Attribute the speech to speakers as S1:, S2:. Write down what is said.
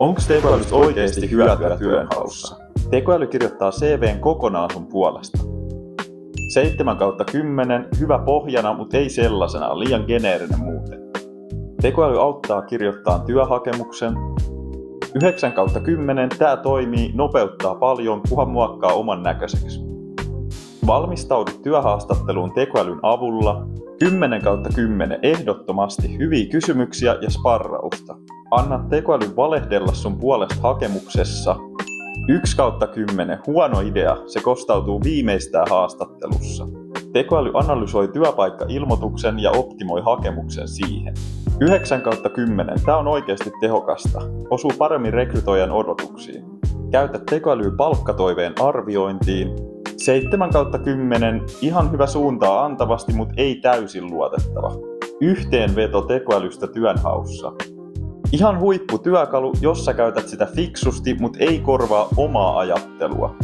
S1: Onko tekoälystä oikeasti hyötyä työnhaussa? Tekoäly kirjoittaa CV:n kokonaan sun puolesta. 7/10, hyvä pohjana, mutta ei sellaisena, liian geneerinen muuten. Tekoäly auttaa kirjoittaa työhakemuksen. 9/10, tää toimii, nopeuttaa paljon, kunhan muokkaa oman näköiseksi. Valmistaudu työhaastatteluun tekoälyn avulla. 10/10, ehdottomasti hyviä kysymyksiä ja sparrausta. Anna tekoälyn valehdella sun puolesta hakemuksessa. 1/10, huono idea, se kostautuu viimeistään haastattelussa. Tekoäly analysoi työpaikka-ilmoituksen ja optimoi hakemuksen siihen. 9/10, tää on oikeasti tehokasta. Osuu paremmin rekrytoijan odotuksiin. Käytä tekoälyä palkkatoiveen arviointiin. 7/10, ihan hyvä suuntaa antavasti, mutta ei täysin luotettava. Yhteenveto tekoälystä työnhaussa. Ihan huipputyökalu, jos sä käytät sitä fiksusti, mutta ei korvaa omaa ajattelua.